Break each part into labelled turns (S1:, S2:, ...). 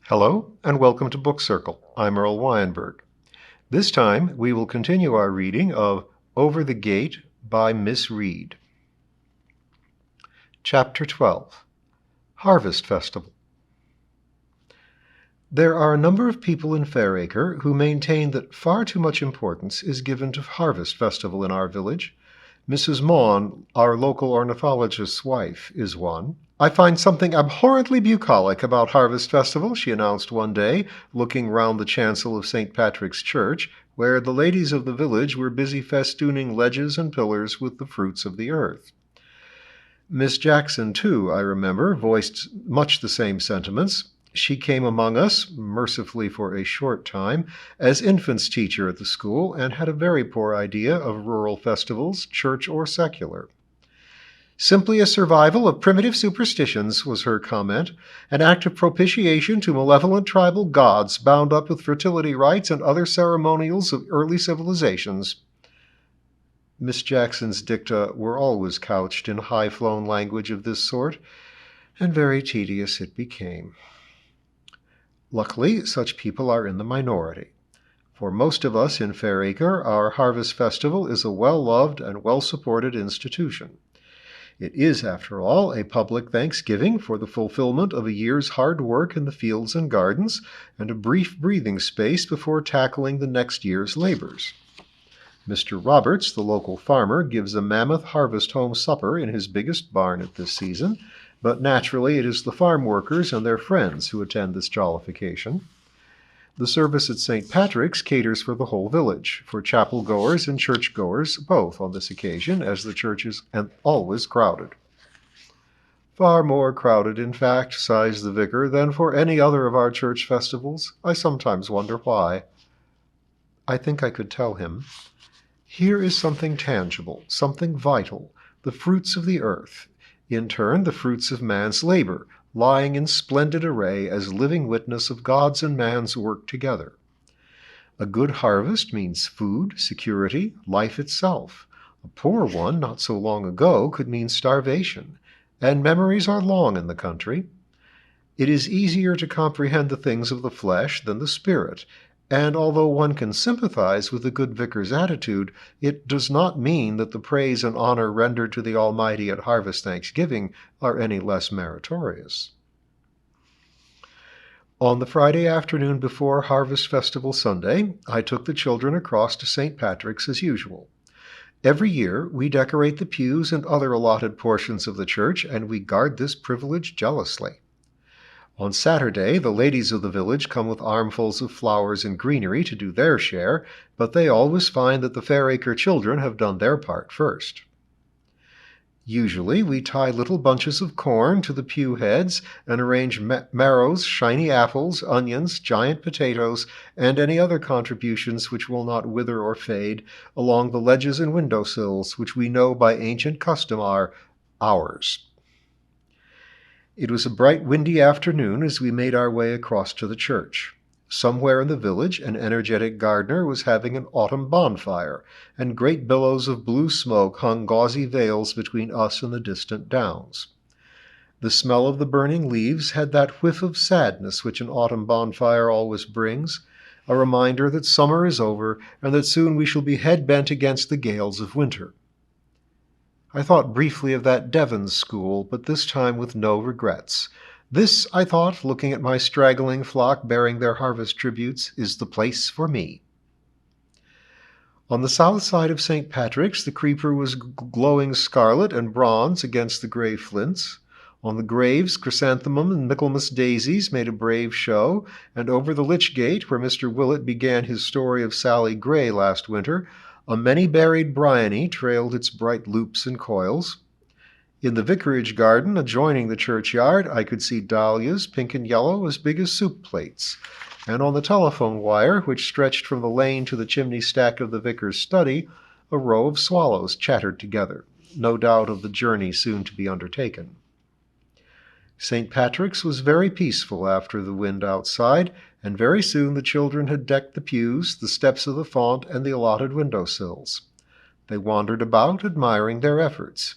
S1: Hello, and welcome to Book Circle. I'm Earl Weinberg. This time, we will continue our reading of Over the Gate by Miss Reed. Chapter 12. Harvest Festival. There are a number of people in Fairacre who maintain that far too much importance is given to Harvest Festival in our village. Mrs. Maughan, our local ornithologist's wife, is one. "I find something abhorrently bucolic about Harvest Festival," she announced one day, looking round the chancel of St. Patrick's Church, where the ladies of the village were busy festooning ledges and pillars with the fruits of the earth. Miss Jackson, too, I remember, voiced much the same sentiments. She came among us, mercifully for a short time, as infants' teacher at the school, and had a very poor idea of rural festivals, church or secular. "Simply a survival of primitive superstitions," was her comment, "an act of propitiation to malevolent tribal gods bound up with fertility rites and other ceremonials of early civilizations." Miss Jackson's dicta were always couched in high-flown language of this sort, and very tedious it became. Luckily, such people are in the minority. For most of us in Fairacre, our Harvest Festival is a well-loved and well-supported institution. It is, after all, a public thanksgiving for the fulfillment of a year's hard work in the fields and gardens, and a brief breathing space before tackling the next year's labors. Mr. Roberts, the local farmer, gives a mammoth harvest home supper in his biggest barn at this season, but naturally it is the farm workers and their friends who attend this jollification. The service at St. Patrick's caters for the whole village, for chapel-goers and church-goers both on this occasion, as the church is always crowded. "Far more crowded, in fact," sighs the vicar, "than for any other of our church festivals. I sometimes wonder why." I think I could tell him. Here is something tangible, something vital, the fruits of the earth, in turn the fruits of man's labor, lying in splendid array as living witness of God's and man's work together. A good harvest means food, security, life itself. A poor one, not so long ago, could mean starvation, and memories are long in the country. It is easier to comprehend the things of the flesh than the spirit, and although one can sympathize with the good vicar's attitude, it does not mean that the praise and honor rendered to the Almighty at Harvest Thanksgiving are any less meritorious. On the Friday afternoon before Harvest Festival Sunday, I took the children across to St. Patrick's as usual. Every year we decorate the pews and other allotted portions of the church, and we guard this privilege jealously. On Saturday, the ladies of the village come with armfuls of flowers and greenery to do their share, but they always find that the Fairacre children have done their part first. Usually, we tie little bunches of corn to the pew heads and arrange marrows, shiny apples, onions, giant potatoes, and any other contributions which will not wither or fade along the ledges and window sills, which we know by ancient custom are ours. It was a bright, windy afternoon as we made our way across to the church. Somewhere in the village, an energetic gardener was having an autumn bonfire, and great billows of blue smoke hung gauzy veils between us and the distant downs. The smell of the burning leaves had that whiff of sadness which an autumn bonfire always brings, a reminder that summer is over and that soon we shall be head-bent against the gales of winter. I thought briefly of that Devon school, but this time with no regrets. This, I thought, looking at my straggling flock bearing their harvest tributes, is the place for me. On the south side of St. Patrick's, the creeper was glowing scarlet and bronze against the gray flints. On the graves, chrysanthemum and Michaelmas daisies made a brave show, and over the Lich Gate, where Mr. Willett began his story of Sally Gray last winter, a many-berried bryony trailed its bright loops and coils. In the vicarage garden adjoining the churchyard, I could see dahlias, pink and yellow, as big as soup plates, and on the telephone wire, which stretched from the lane to the chimney stack of the vicar's study, a row of swallows chattered together, no doubt of the journey soon to be undertaken. St. Patrick's was very peaceful after the wind outside, and very soon the children had decked the pews, the steps of the font, and the allotted window-sills. They wandered about, admiring their efforts.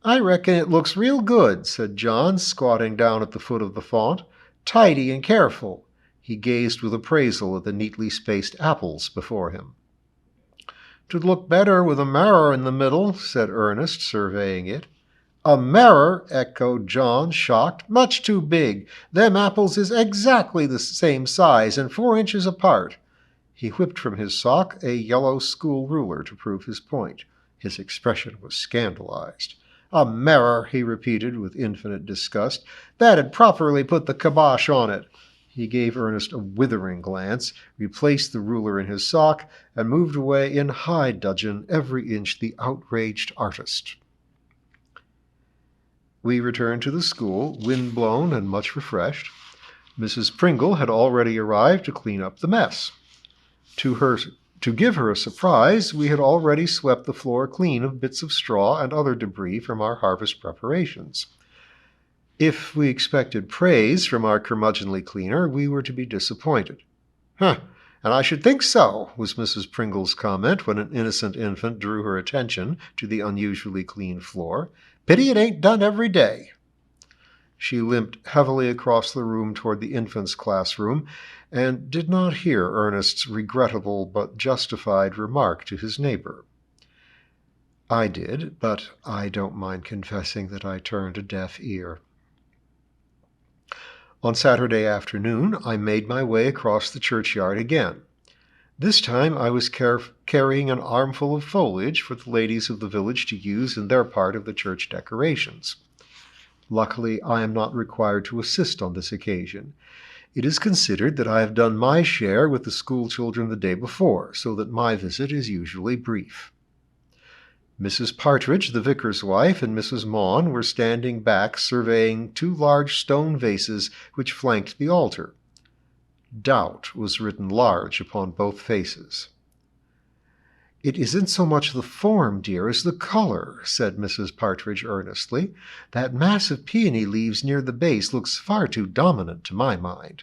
S1: "I reckon it looks real good," said John, squatting down at the foot of the font. tidy and careful." He gazed with appraisal at the neatly spaced apples before him. "'Twould look better with a mirror in the middle," said Ernest, surveying it. "A mirror?" echoed John, shocked. "Much too big. Them apples is exactly the same size and 4 inches apart." He whipped from his sock a yellow school ruler to prove his point. His expression was scandalized. "A mirror," he repeated with infinite disgust. "That'd properly put the kibosh on it." He gave Ernest a withering glance, replaced the ruler in his sock, and moved away in high dudgeon, every inch the outraged artist. We returned to the school, wind-blown and much refreshed. Mrs. Pringle had already arrived to clean up the mess. To give her a surprise, we had already swept the floor clean of bits of straw and other debris from our harvest preparations. If we expected praise from our curmudgeonly cleaner, we were to be disappointed. "Huh, and I should think so," was Mrs. Pringle's comment when an innocent infant drew her attention to the unusually clean floor. "Pity it ain't done every day." She limped heavily across the room toward the infants' classroom and did not hear Ernest's regrettable but justified remark to his neighbor. I did, but I don't mind confessing that I turned a deaf ear. On Saturday afternoon, I made my way across the churchyard again. This time I was carrying an armful of foliage for the ladies of the village to use in their part of the church decorations. Luckily, I am not required to assist on this occasion. It is considered that I have done my share with the school children the day before, so that my visit is usually brief. Mrs. Partridge, the vicar's wife, and Mrs. Maughan were standing back surveying 2 large stone vases which flanked the altar. Doubt was written large upon both faces. "It isn't so much the form, dear, as the color," said Mrs. Partridge earnestly. "That mass of peony leaves near the base looks far too dominant to my mind."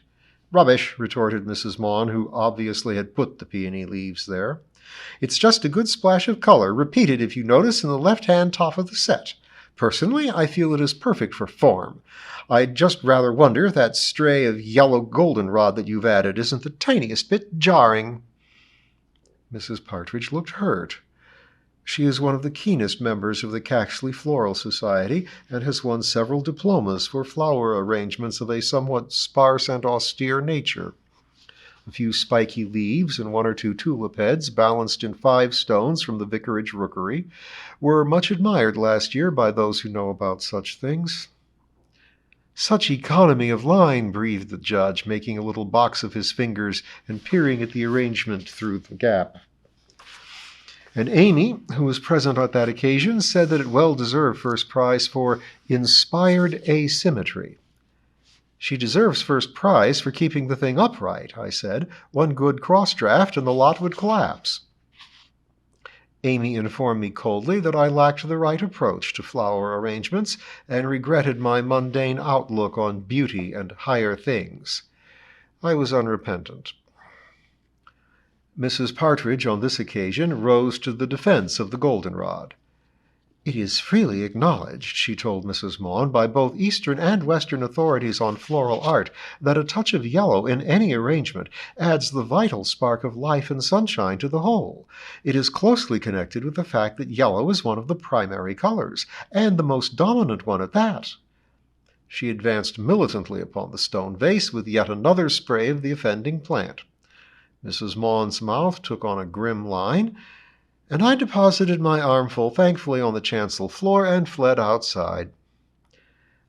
S1: "Rubbish," retorted Mrs. Maughan, who obviously had put the peony leaves there. "It's just a good splash of color, repeated, if you notice, in the left-hand top of the set. Personally, I feel it is perfect for form. I'd just rather wonder if that stray of yellow goldenrod that you've added isn't the tiniest bit jarring." Mrs. Partridge looked hurt. She is one of the keenest members of the Caxley Floral Society and has won several diplomas for flower arrangements of a somewhat sparse and austere nature. A few spiky leaves and 1 or 2 tulip heads, balanced in 5 stones from the vicarage rookery, were much admired last year by those who know about such things. "Such economy of line," breathed the judge, making a little box of his fingers and peering at the arrangement through the gap. And Amy, who was present at that occasion, said that it well deserved first prize for inspired asymmetry. "She deserves first prize for keeping the thing upright," I said. "One good cross-draft and the lot would collapse." Amy informed me coldly that I lacked the right approach to flower arrangements and regretted my mundane outlook on beauty and higher things. I was unrepentant. Mrs. Partridge, on this occasion, rose to the defense of the goldenrod. "It is freely acknowledged," she told Mrs. Maughan, "by both Eastern and Western authorities on floral art, that a touch of yellow in any arrangement adds the vital spark of life and sunshine to the whole. It is closely connected with the fact that yellow is one of the primary colors, and the most dominant one at that." She advanced militantly upon the stone vase with yet another spray of the offending plant. Mrs. Maughan's mouth took on a grim line, and I deposited my armful thankfully on the chancel floor and fled outside.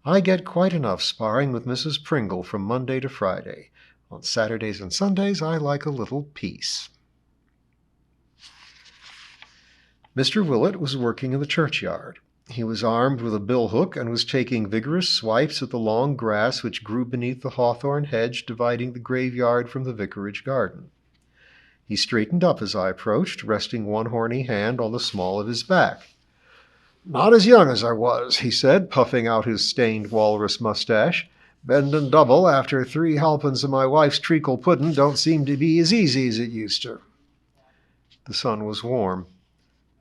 S1: I get quite enough sparring with Mrs. Pringle from Monday to Friday. On Saturdays and Sundays I like a little peace. Mr. Willett was working in the churchyard. He was armed with a billhook and was taking vigorous swipes at the long grass which grew beneath the hawthorn hedge dividing the graveyard from the vicarage garden. He straightened up as I approached, resting one horny hand on the small of his back. "Not as young as I was," he said, puffing out his stained walrus mustache. "Bendin' double after 3 helpin's of my wife's treacle puddin' don't seem to be as easy as it used to." The sun was warm.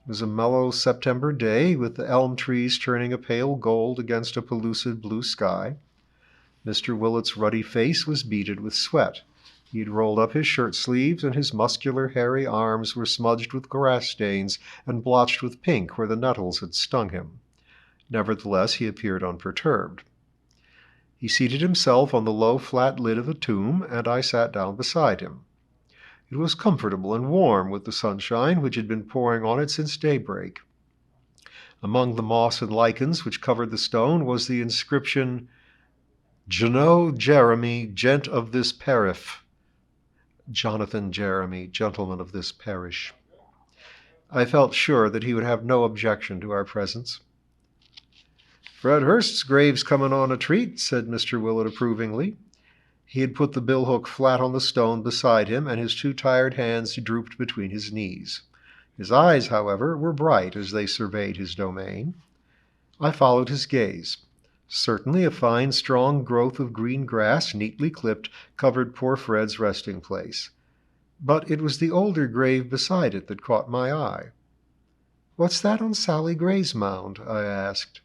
S1: It was a mellow September day, with the elm trees turning a pale gold against a pellucid blue sky. Mr. Willet's ruddy face was beaded with sweat. He had rolled up his shirt sleeves, and his muscular, hairy arms were smudged with grass stains and blotched with pink where the nettles had stung him. Nevertheless, he appeared unperturbed. He seated himself on the low, flat lid of a tomb, and I sat down beside him. It was comfortable and warm with the sunshine which had been pouring on it since daybreak. Among the moss and lichens which covered the stone was the inscription, Jno Jeremy, gent of this parish. Jonathan Jeremy, gentleman of this parish. I felt sure that he would have no objection to our presence. "Fred Hurst's grave's coming on a treat," said Mr. Willet approvingly. He had put the billhook flat on the stone beside him, and his two tired hands drooped between his knees. His eyes, however, were bright as they surveyed his domain. I followed his gaze. Certainly a fine, strong growth of green grass, neatly clipped, covered poor Fred's resting place. But it was the older grave beside it that caught my eye. "What's that on Sally Gray's mound?" I asked.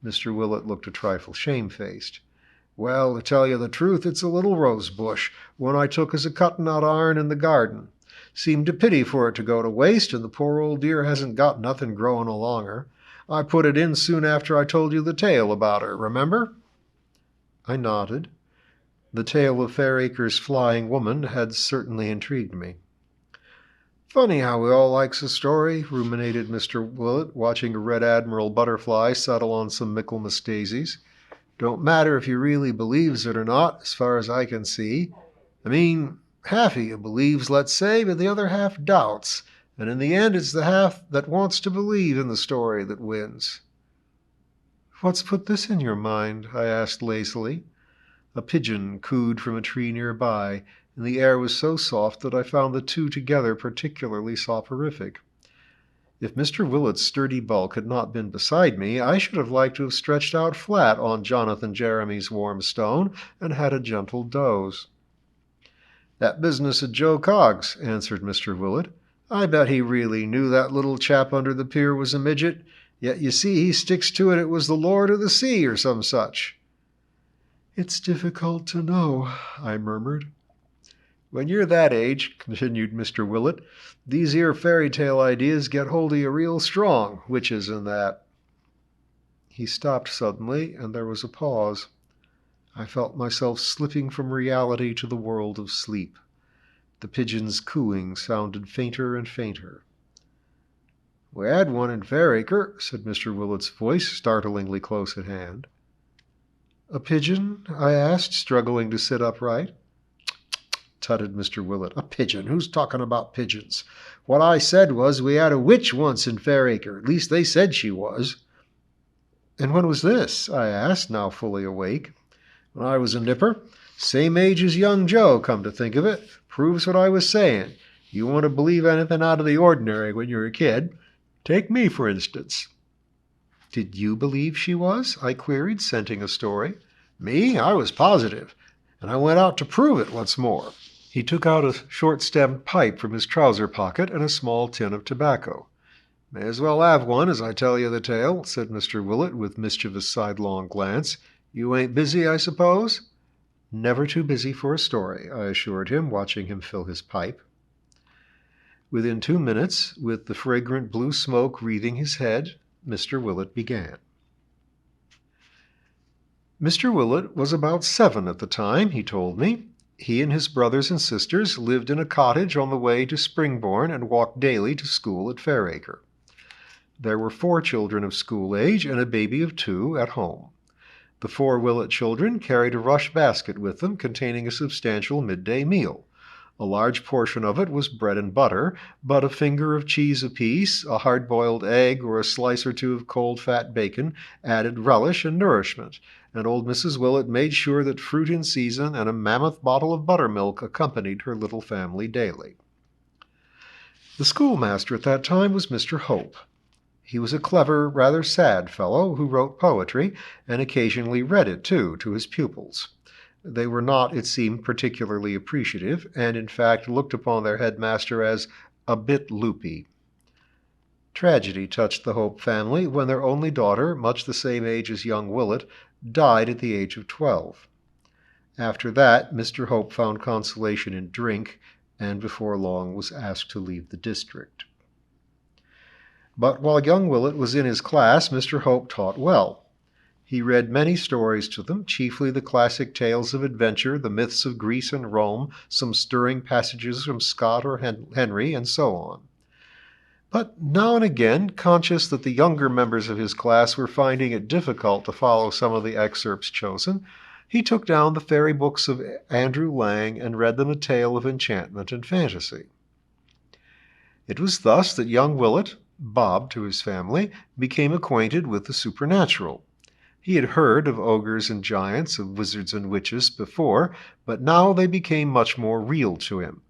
S1: Mr. Willet looked a trifle shamefaced. "Well, to tell you the truth, it's a little rose bush, one I took as a cuttin'-out iron in the garden. Seemed a pity for it to go to waste, and the poor old dear hasn't got nothing growin' along her. I put it in soon after I told you the tale about her, remember?" I nodded. The tale of Fairacre's flying woman had certainly intrigued me. "Funny how we all likes a story," ruminated Mr. Willet, watching a red admiral butterfly settle on some Michaelmas daisies. "Don't matter if you really believes it or not, as far as I can see. I mean, half of you believes, let's say, but the other half doubts, and in the end it's the half that wants to believe in the story that wins." "What's put this in your mind?" I asked lazily. A pigeon cooed from a tree nearby, and the air was so soft that I found the two together particularly soporific. If Mr. Willet's sturdy bulk had not been beside me, I should have liked to have stretched out flat on Jonathan Jeremy's warm stone and had a gentle doze. "That business of Joe Coggs," answered Mr. Willet. "I bet he really knew that little chap under the pier was a midget, yet you see he sticks to it was the Lord of the Sea or some such." "It's difficult to know," I murmured. "When you're that age," continued Mr. Willet, "these 'ere fairy tale ideas get hold of you real strong, witches and that." He stopped suddenly, and there was a pause. I felt myself slipping from reality to the world of sleep. The pigeon's cooing sounded fainter and fainter. "We had one in Fairacre," said Mr. Willet's voice, startlingly close at hand. "A pigeon?" I asked, struggling to sit upright. Tutted Mr. Willet. "A pigeon? Who's talking about pigeons? What I said was we had a witch once in Fairacre. At least they said she was." "And when was this?" I asked, now fully awake. "When I was a nipper. Same age as young Joe, come to think of it. Proves what I was saying. You want to believe anything out of the ordinary when you're a kid. Take me, for instance." "Did you believe she was?" I queried, scenting a story. "Me? I was positive. And I went out to prove it once more." He took out a short-stemmed pipe from his trouser pocket and a small tin of tobacco. "May as well have one as I tell you the tale," said Mr. Willet with mischievous sidelong glance. "You ain't busy, I suppose?" "Never too busy for a story," I assured him, watching him fill his pipe. Within 2 minutes, with the fragrant blue smoke wreathing his head, Mr. Willet began. Mr. Willet was about 7 at the time, he told me. He and his brothers and sisters lived in a cottage on the way to Springbourne and walked daily to school at Fairacre. There were 4 children of school age and a baby of 2 at home. The 4 Willet children carried a rush basket with them containing a substantial midday meal. A large portion of it was bread and butter, but a finger of cheese apiece, a hard-boiled egg, or a slice or 2 of cold fat bacon added relish and nourishment, and old Mrs. Willet made sure that fruit in season and a mammoth bottle of buttermilk accompanied her little family daily. The schoolmaster at that time was Mr. Hope. He was a clever, rather sad fellow who wrote poetry, and occasionally read it, too, to his pupils. They were not, it seemed, particularly appreciative, and in fact looked upon their headmaster as a bit loopy. Tragedy touched the Hope family when their only daughter, much the same age as young Willet, died at the age of 12. After that, Mr. Hope found consolation in drink, and before long was asked to leave the district. But while young Willett was in his class, Mr. Hope taught well. He read many stories to them, chiefly the classic tales of adventure, the myths of Greece and Rome, some stirring passages from Scott or Henry, and so on. But now and again, conscious that the younger members of his class were finding it difficult to follow some of the excerpts chosen, he took down the fairy books of Andrew Lang and read them a tale of enchantment and fantasy. It was thus that young Willett, Bob to his family, became acquainted with the supernatural. He had heard of ogres and giants, of wizards and witches before, but now they became much more real to him.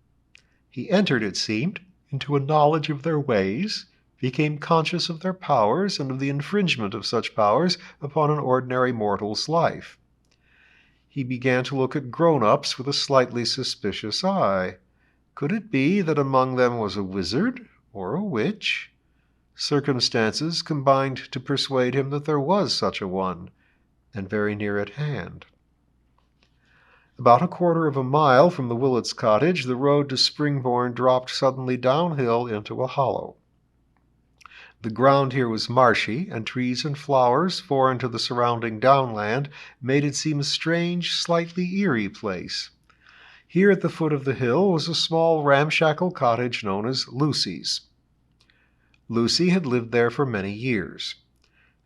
S1: He entered, it seemed, into a knowledge of their ways, became conscious of their powers and of the infringement of such powers upon an ordinary mortal's life. He began to look at grown-ups with a slightly suspicious eye. Could it be that among them was a wizard or a witch? Circumstances combined to persuade him that there was such a one, and very near at hand. About a quarter of a mile from the Willets' cottage, the road to Springbourne dropped suddenly downhill into a hollow. The ground here was marshy, and trees and flowers, foreign to the surrounding downland, made it seem a strange, slightly eerie place. Here at the foot of the hill was a small ramshackle cottage known as Lucy's. Lucy had lived there for many years.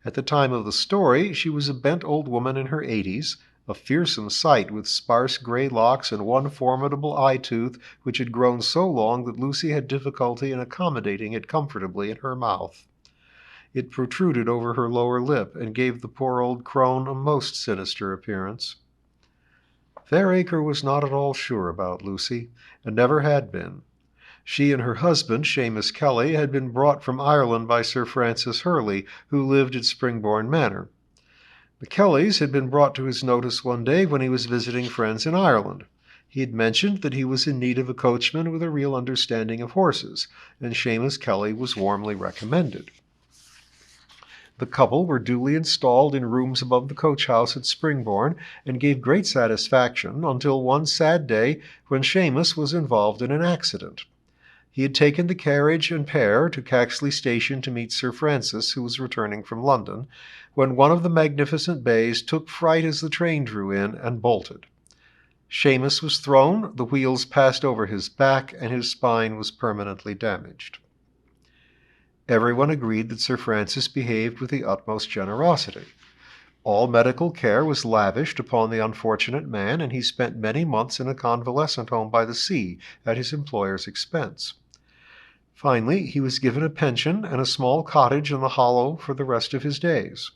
S1: At the time of the story, she was a bent old woman in her 80s, a fearsome sight with sparse gray locks and one formidable eye-tooth which had grown so long that Lucy had difficulty in accommodating it comfortably in her mouth. It protruded over her lower lip and gave the poor old crone a most sinister appearance. Fairacre was not at all sure about Lucy, and never had been. She and her husband, Seamus Kelly, had been brought from Ireland by Sir Francis Hurley, who lived at Springbourne Manor. The Kellys had been brought to his notice one day when he was visiting friends in Ireland. He had mentioned that he was in need of a coachman with a real understanding of horses, and Seamus Kelly was warmly recommended. The couple were duly installed in rooms above the coach-house at Springbourne, and gave great satisfaction until one sad day when Seamus was involved in an accident. He had taken the carriage and pair to Caxley Station to meet Sir Francis, who was returning from London, when one of the magnificent bays took fright as the train drew in and bolted. Seamus was thrown, the wheels passed over his back, and his spine was permanently damaged. Everyone agreed that Sir Francis behaved with the utmost generosity. All medical care was lavished upon the unfortunate man, and he spent many months in a convalescent home by the sea at his employer's expense. Finally, he was given a pension and a small cottage in the hollow for the rest of his days.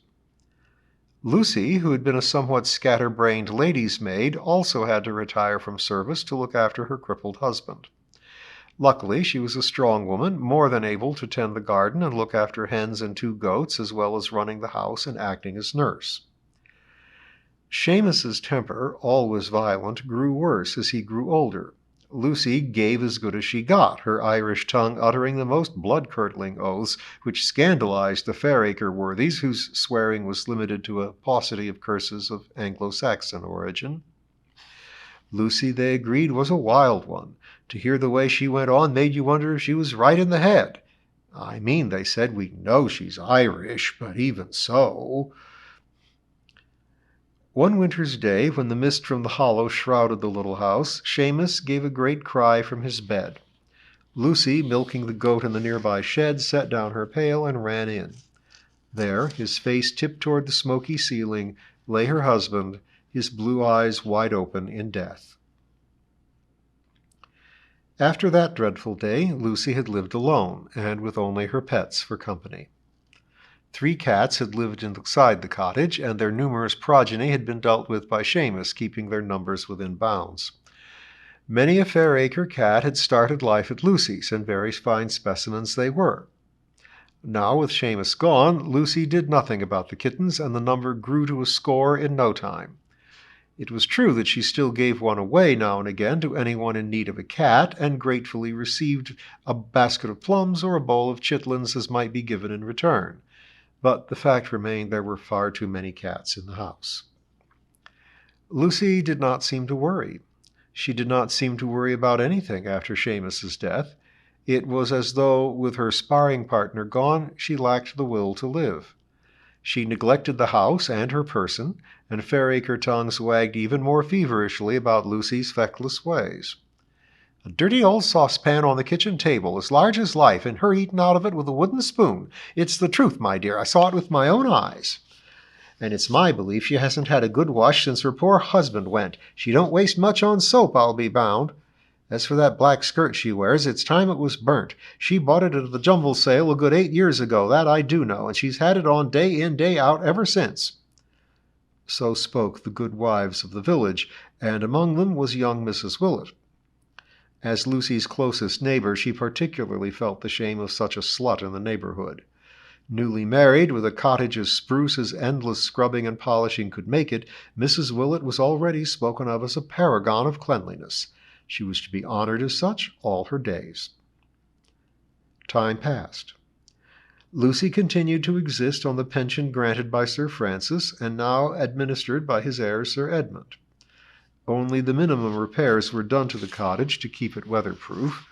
S1: Lucy, who had been a somewhat scatter-brained lady's maid, also had to retire from service to look after her crippled husband. Luckily, she was a strong woman, more than able to tend the garden and look after hens and 2 goats, as well as running the house and acting as nurse. Seamus's temper, always violent, grew worse as he grew older. Lucy gave as good as she got, her Irish tongue uttering the most blood-curdling oaths, which scandalized the Fairacre worthies, whose swearing was limited to a paucity of curses of Anglo-Saxon origin. Lucy, they agreed, was a wild one. To hear the way she went on made you wonder if she was right in the head. I mean, they said, we know she's Irish, but even so. One winter's day, when the mist from the hollow shrouded the little house, Seamus gave a great cry from his bed. Lucy, milking the goat in the nearby shed, set down her pail and ran in. There, his face tipped toward the smoky ceiling, lay her husband, his blue eyes wide open in death. After that dreadful day, Lucy had lived alone, and with only her pets for company. 3 cats had lived inside the cottage, and their numerous progeny had been dealt with by Seamus, keeping their numbers within bounds. Many a Fairacre cat had started life at Lucy's, and very fine specimens they were. Now, with Seamus gone, Lucy did nothing about the kittens, and the number grew to a score in no time. It was true that she still gave one away now and again to anyone in need of a cat, and gratefully received a basket of plums or a bowl of chitlins as might be given in return. But the fact remained there were far too many cats in the house. Lucy did not seem to worry. She did not seem to worry about anything after Seamus's death. It was as though, with her sparring partner gone, she lacked the will to live. She neglected the house and her person, and Fairacre tongues wagged even more feverishly about Lucy's feckless ways. A dirty old saucepan on the kitchen table, as large as life, and her eating out of it with a wooden spoon. It's the truth, my dear. I saw it with my own eyes. And it's my belief she hasn't had a good wash since her poor husband went. She don't waste much on soap, I'll be bound. As for that black skirt she wears, it's time it was burnt. She bought it at the jumble sale a good 8 years ago, that I do know, and she's had it on day in, day out ever since. So spoke the good wives of the village, and among them was young Mrs. Willett. As Lucy's closest neighbor, she particularly felt the shame of such a slut in the neighborhood. Newly married, with a cottage as spruce as endless scrubbing and polishing could make it, Mrs. Willett was already spoken of as a paragon of cleanliness. She was to be honored as such all her days. Time passed. Lucy continued to exist on the pension granted by Sir Francis, and now administered by his heir Sir Edmund. Only the minimum repairs were done to the cottage to keep it weatherproof.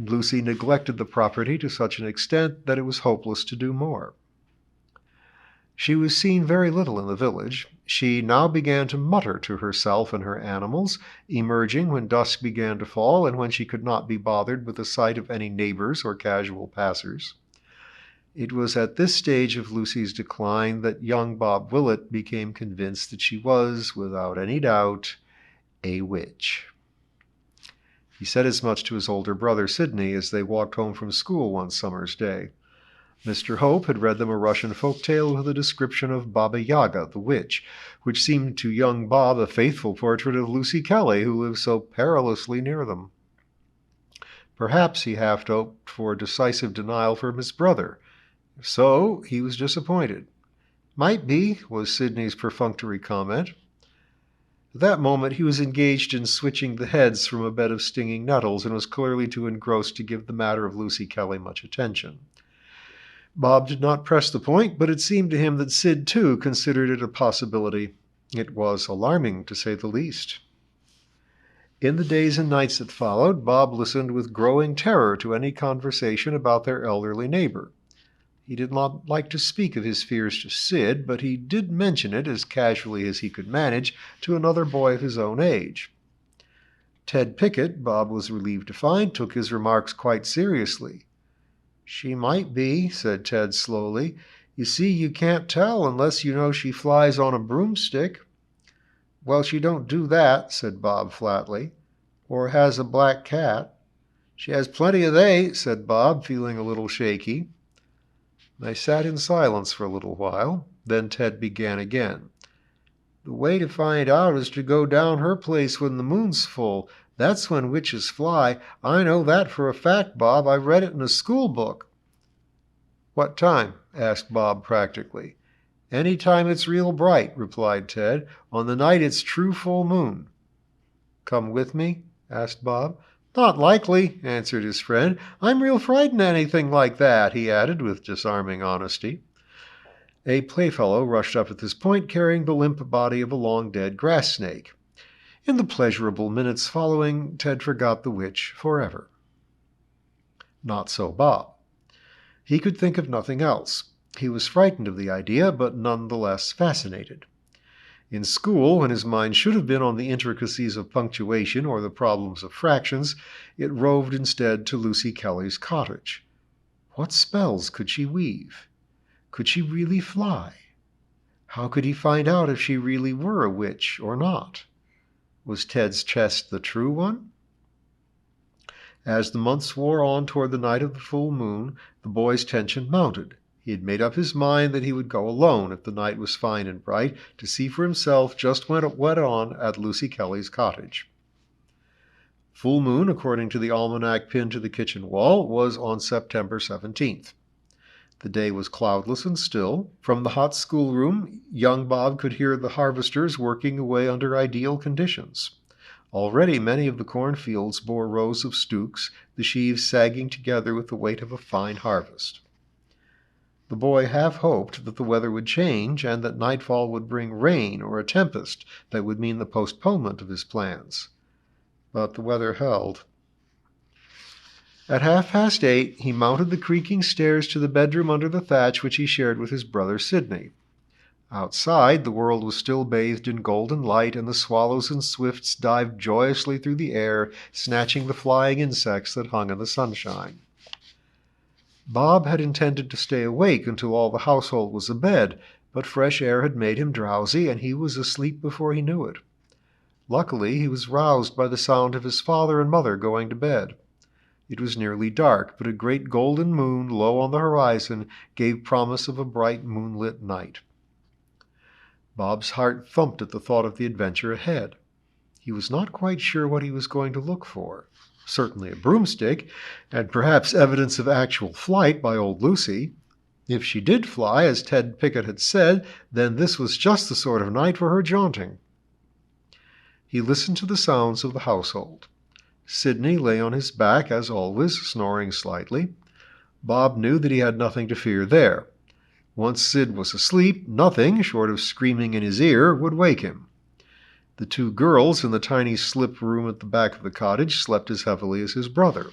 S1: Lucy neglected the property to such an extent that it was hopeless to do more. She was seen very little in the village. She now began to mutter to herself and her animals, emerging when dusk began to fall and when she could not be bothered with the sight of any neighbors or casual passers. It was at this stage of Lucy's decline that young Bob Willett became convinced that she was, without any doubt, a witch. He said as much to his older brother Sidney as they walked home from school one summer's day. Mr. Hope had read them a Russian folk tale with a description of Baba Yaga, the witch, which seemed to young Bob a faithful portrait of Lucy Kelly, who lived so perilously near them. Perhaps he half hoped for decisive denial from his brother. If so, he was disappointed. "Might be," was Sidney's perfunctory comment. At that moment he was engaged in switching the heads from a bed of stinging nettles, and was clearly too engrossed to give the matter of Lucy Kelly much attention. Bob did not press the point, but it seemed to him that Sid, too, considered it a possibility. It was alarming, to say the least. In the days and nights that followed, Bob listened with growing terror to any conversation about their elderly neighbor. He did not like to speak of his fears to Sid, but he did mention it, as casually as he could manage, to another boy of his own age. Ted Pickett, Bob was relieved to find, took his remarks quite seriously. "She might be," said Ted slowly. "You see, you can't tell unless you know she flies on a broomstick." "Well, she don't do that," said Bob flatly. "Or has a black cat." "She has plenty of they," said Bob, feeling a little shaky. They sat in silence for a little while. Then Ted began again. "The way to find out is to go down her place when the moon's full. That's when witches fly. I know that for a fact, Bob. I read it in a school book." "What time?" asked Bob practically. "Any time it's real bright," replied Ted. "On the night it's true full moon." "Come with me?" asked Bob. "Not likely," answered his friend. "I'm real frightened at anything like that," he added with disarming honesty. A playfellow rushed up at this point, carrying the limp body of a long-dead grass snake. In the pleasurable minutes following, Ted forgot the witch forever. Not so Bob. He could think of nothing else. He was frightened of the idea, but none the less fascinated. In school, when his mind should have been on the intricacies of punctuation or the problems of fractions, it roved instead to Lucy Kelly's cottage. What spells could she weave? Could she really fly? How could he find out if she really were a witch or not? Was Ted's chest the true one? As the months wore on toward the night of the full moon, the boy's tension mounted. He had made up his mind that he would go alone, if the night was fine and bright, to see for himself just what went on at Lucy Kelly's cottage. Full moon, according to the almanac pinned to the kitchen wall, was on September 17th. The day was cloudless and still. From the hot schoolroom, young Bob could hear the harvesters working away under ideal conditions. Already many of the cornfields bore rows of stooks, the sheaves sagging together with the weight of a fine harvest. The boy half hoped that the weather would change and that nightfall would bring rain or a tempest that would mean the postponement of his plans. But the weather held. At 8:30, he mounted the creaking stairs to the bedroom under the thatch which he shared with his brother Sidney. Outside, the world was still bathed in golden light, and the swallows and swifts dived joyously through the air, snatching the flying insects that hung in the sunshine. Bob had intended to stay awake until all the household was abed, but fresh air had made him drowsy, and he was asleep before he knew it. Luckily, he was roused by the sound of his father and mother going to bed. It was nearly dark, but a great golden moon low on the horizon gave promise of a bright moonlit night. Bob's heart thumped at the thought of the adventure ahead. He was not quite sure what he was going to look for. Certainly a broomstick, and perhaps evidence of actual flight by old Lucy. If she did fly, as Ted Pickett had said, then this was just the sort of night for her jaunting. He listened to the sounds of the household. Sidney lay on his back, as always, snoring slightly. Bob knew that he had nothing to fear there. Once Sid was asleep, nothing, short of screaming in his ear, would wake him. The two girls in the tiny slip room at the back of the cottage slept as heavily as his brother.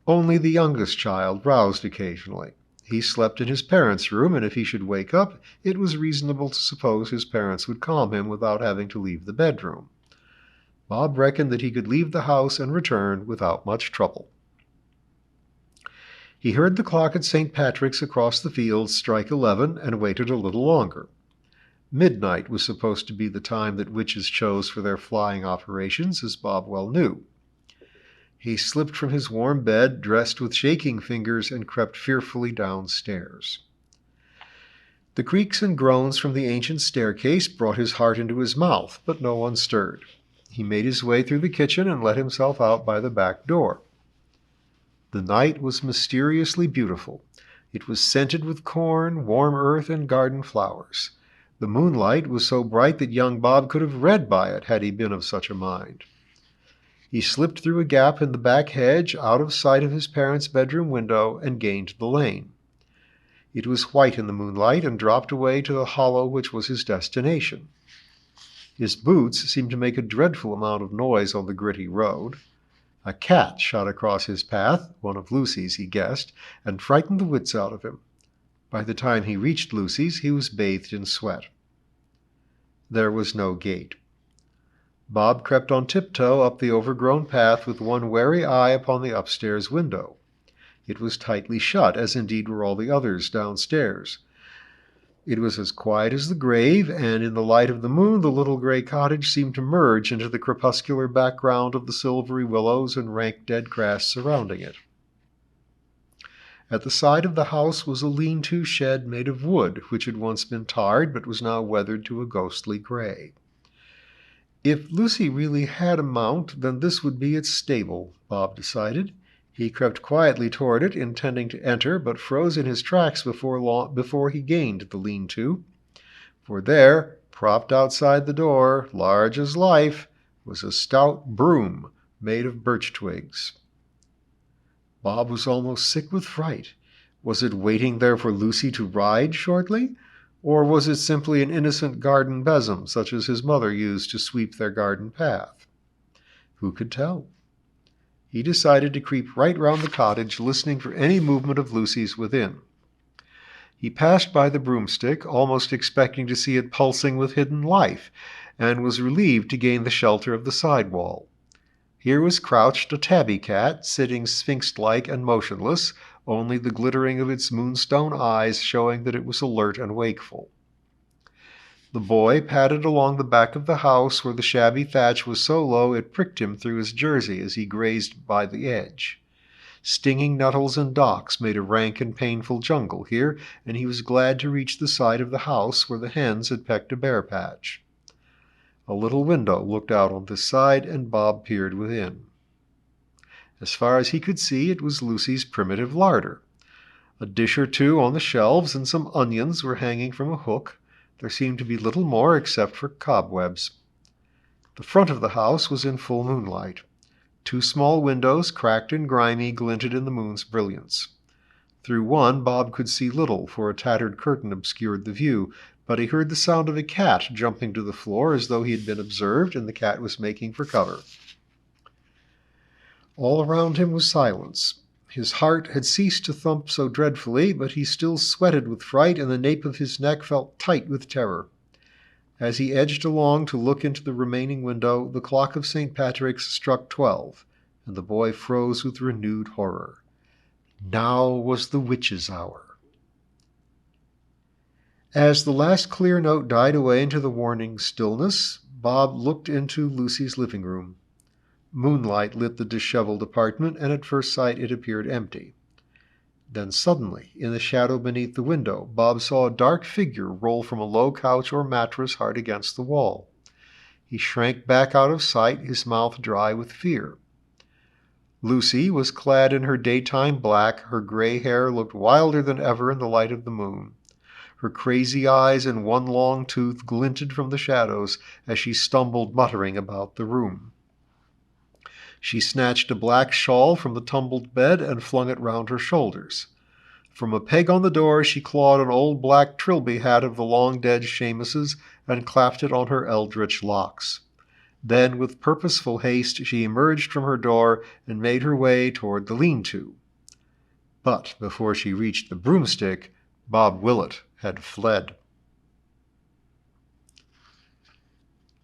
S1: Only the youngest child roused occasionally. He slept in his parents' room, and if he should wake up, it was reasonable to suppose his parents would calm him without having to leave the bedroom. Bob reckoned that he could leave the house and return without much trouble. He heard the clock at St. Patrick's across the fields strike 11 and waited a little longer. Midnight was supposed to be the time that witches chose for their flying operations, as Bob well knew. He slipped from his warm bed, dressed with shaking fingers, and crept fearfully downstairs. The creaks and groans from the ancient staircase brought his heart into his mouth, but no one stirred. He made his way through the kitchen and let himself out by the back door. The night was mysteriously beautiful. It was scented with corn, warm earth, and garden flowers. The moonlight was so bright that young Bob could have read by it had he been of such a mind. He slipped through a gap in the back hedge, out of sight of his parents' bedroom window, and gained the lane. It was white in the moonlight and dropped away to the hollow which was his destination. His boots seemed to make a dreadful amount of noise on the gritty road. A cat shot across his path, one of Lucy's, he guessed, and frightened the wits out of him. By the time he reached Lucy's, he was bathed in sweat. There was no gate. Bob crept on tiptoe up the overgrown path with one wary eye upon the upstairs window. It was tightly shut, as indeed were all the others downstairs. It was as quiet as the grave, and in the light of the moon the little gray cottage seemed to merge into the crepuscular background of the silvery willows and rank dead grass surrounding it. At the side of the house was a lean-to shed made of wood, which had once been tarred but was now weathered to a ghostly gray. If Lucy really had a mount, then this would be its stable, Bob decided. He crept quietly toward it, intending to enter, but froze in his tracks before he gained the lean-to. For there, propped outside the door, large as life, was a stout broom made of birch twigs. Bob was almost sick with fright. Was it waiting there for Lucy to ride shortly? Or was it simply an innocent garden besom, such as his mother used to sweep their garden path? Who could tell? He decided to creep right round the cottage, listening for any movement of Lucy's within. He passed by the broomstick, almost expecting to see it pulsing with hidden life, and was relieved to gain the shelter of the side wall. Here was crouched a tabby cat, sitting sphinx-like and motionless, only the glittering of its moonstone eyes showing that it was alert and wakeful. The boy padded along the back of the house, where the shabby thatch was so low it pricked him through his jersey as he grazed by the edge. Stinging nettles and docks made a rank and painful jungle here, and he was glad to reach the side of the house where the hens had pecked a bare patch. A little window looked out on this side, and Bob peered within. As far as he could see, it was Lucy's primitive larder. A dish or two on the shelves and some onions were hanging from a hook. There seemed to be little more except for cobwebs. The front of the house was in full moonlight. Two small windows, cracked and grimy, glinted in the moon's brilliance. Through one, Bob could see little, for a tattered curtain obscured the view, but he heard the sound of a cat jumping to the floor as though he had been observed, and the cat was making for cover. All around him was silence. His heart had ceased to thump so dreadfully, but he still sweated with fright, and the nape of his neck felt tight with terror. As he edged along to look into the remaining window, the clock of St. Patrick's struck 12, and the boy froze with renewed horror. Now was the witch's hour. As the last clear note died away into the warning stillness, Bob looked into Lucy's living room. Moonlight lit the disheveled apartment, and at first sight it appeared empty. Then suddenly, in the shadow beneath the window, Bob saw a dark figure roll from a low couch or mattress hard against the wall. He shrank back out of sight, his mouth dry with fear. Lucy was clad in her daytime black. Her gray hair looked wilder than ever in the light of the moon. Her crazy eyes and one long tooth glinted from the shadows as she stumbled muttering about the room. She snatched a black shawl from the tumbled bed and flung it round her shoulders. From a peg on the door she clawed an old black trilby hat of the long-dead Seamuses and clapped it on her eldritch locks. Then, with purposeful haste, she emerged from her door and made her way toward the lean-to. But before she reached the broomstick, Bob Willet had fled.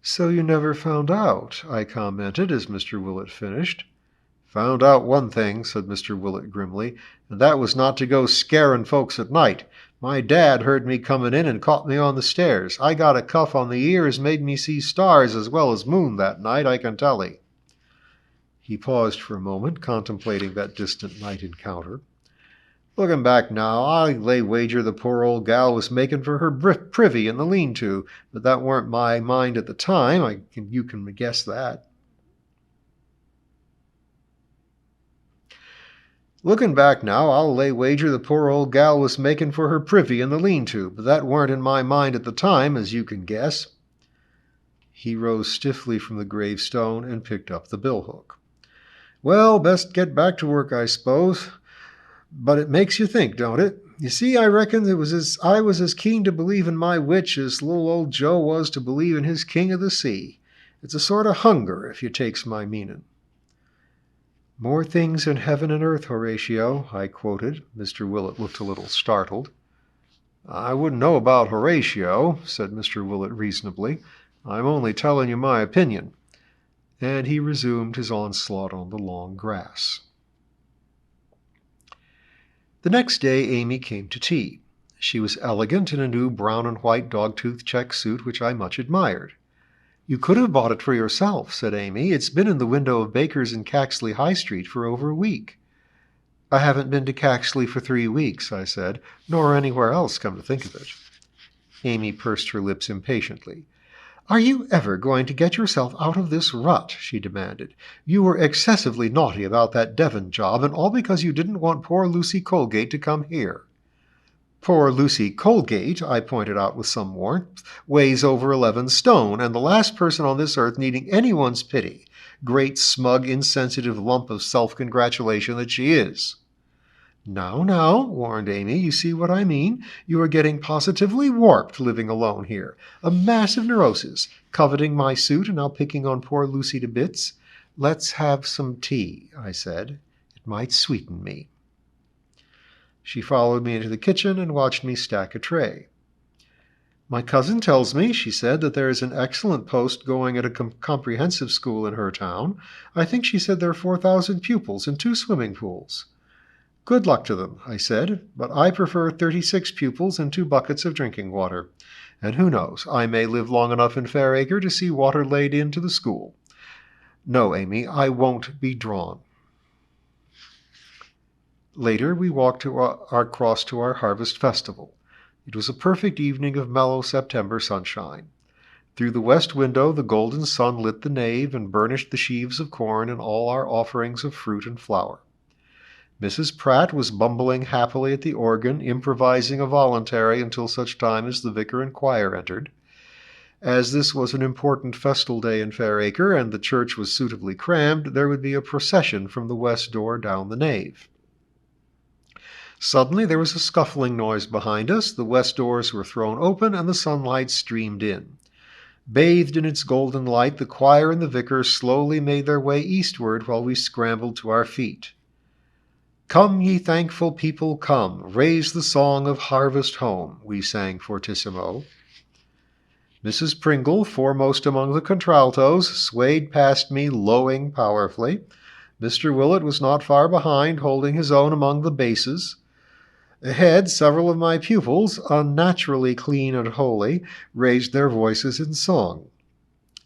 S1: "So you never found out," I commented as Mr. Willet finished. "Found out one thing," said Mr. Willet grimly, "and that was not to go scaring folks at night. My dad heard me coming in and caught me on the stairs. I got a cuff on the ear as made me see stars as well as moon that night, I can tell 'ee." He paused for a moment, contemplating that distant night encounter. "Looking back now, I lay wager the poor old gal was making for her privy in the lean-to, but that weren't my mind at the time. You can guess that." "Looking back now, I'll lay wager the poor old gal was making for her privy in the lean-to, but that weren't in my mind at the time, as you can guess." He rose stiffly from the gravestone and picked up the billhook. "Well, best get back to work, I suppose. But it makes you think, don't it? You see, I reckon I was as keen to believe in my witch as little old Joe was to believe in his king of the sea. It's a sort of hunger, if you takes my meaning." "More things in heaven and earth, Horatio," I quoted. Mr. Willet looked a little startled. "I wouldn't know about Horatio," said Mr. Willet reasonably. "I'm only telling you my opinion." And he resumed his onslaught on the long grass. The next day Amy came to tea. She was elegant in a new brown and white dog-tooth check suit which I much admired. "You could have bought it for yourself," said Amy. "It's been in the window of Baker's in Caxley High Street for over a week." "I haven't been to Caxley for 3 weeks," I said, "nor anywhere else, come to think of it." Amy pursed her lips impatiently. "Are you ever going to get yourself out of this rut?" she demanded. "You were excessively naughty about that Devon job, and all because you didn't want poor Lucy Colgate to come here." "Poor Lucy Colgate," I pointed out with some warmth, "weighs over 11 stone, and the last person on this earth needing anyone's pity. Great, smug, insensitive lump of self-congratulation that she is." Now, warned Amy, "you see what I mean? You are getting positively warped living alone here. A massive neurosis, coveting my suit and now picking on poor Lucy to bits. Let's have some tea," I said. "It might sweeten me." She followed me into the kitchen and watched me stack a tray. "My cousin tells me," she said, "that there is an excellent post going at a comprehensive school in her town. I think she said there are 4,000 pupils and 2 swimming pools." "Good luck to them," I said, "but I prefer 36 pupils and 2 buckets of drinking water. And who knows, I may live long enough in Fairacre to see water laid into the school. No, Amy, I won't be drawn." Later we walked across to our harvest festival. It was a perfect evening of mellow September sunshine. Through the west window the golden sun lit the nave and burnished the sheaves of corn and all our offerings of fruit and flour. Mrs. Pratt was bumbling happily at the organ, improvising a voluntary until such time as the vicar and choir entered. As this was an important festal day in Fairacre, and the church was suitably crammed, there would be a procession from the west door down the nave. Suddenly there was a scuffling noise behind us, the west doors were thrown open, and the sunlight streamed in. Bathed in its golden light, the choir and the vicar slowly made their way eastward while we scrambled to our feet. "Come, ye thankful people, come, raise the song of harvest home," we sang fortissimo. Mrs. Pringle, foremost among the contraltos, swayed past me, lowing powerfully. Mr. Willett was not far behind, holding his own among the basses. Ahead, several of my pupils, unnaturally clean and holy, raised their voices in song.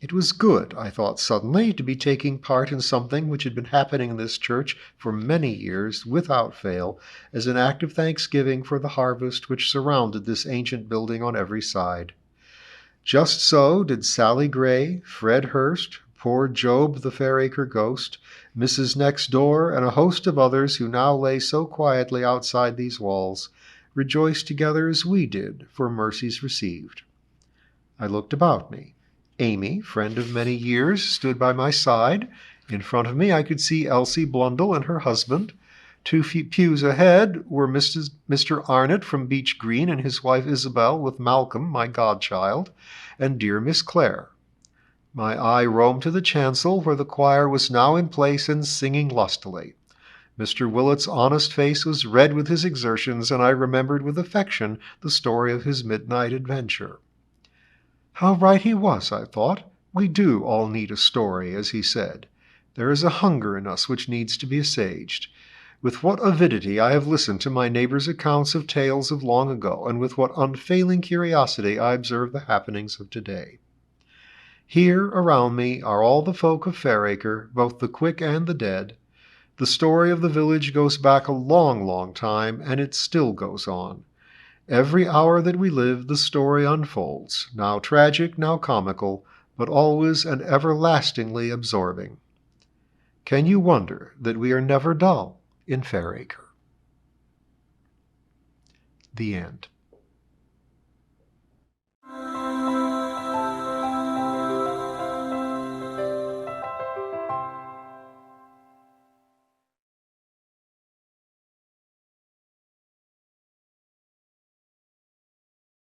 S1: It was good, I thought suddenly, to be taking part in something which had been happening in this church for many years, without fail, as an act of thanksgiving for the harvest which surrounded this ancient building on every side. Just so did Sally Gray, Fred Hurst, poor Job the Fairacre ghost, Mrs. Next Door, and a host of others who now lay so quietly outside these walls, rejoice together as we did for mercies received. I looked about me. Amy, friend of many years, stood by my side. In front of me I could see Elsie Blundell and her husband. 2 pews ahead were Mr. Arnott from Beech Green and his wife Isabel, with Malcolm, my godchild, and dear Miss Clare. My eye roamed to the chancel, where the choir was now in place and singing lustily. Mr. Willett's honest face was red with his exertions, and I remembered with affection the story of his midnight adventure. How right he was, I thought. We do all need a story, as he said. There is a hunger in us which needs to be assuaged. With what avidity I have listened to my neighbors' accounts of tales of long ago, and with what unfailing curiosity I observe the happenings of today. Here around me are all the folk of Fairacre, both the quick and the dead. The story of the village goes back a long, long time, and it still goes on. Every hour that we live, the story unfolds, now tragic, now comical, but always and everlastingly absorbing. Can you wonder that we are never dull in Fairacre? The end.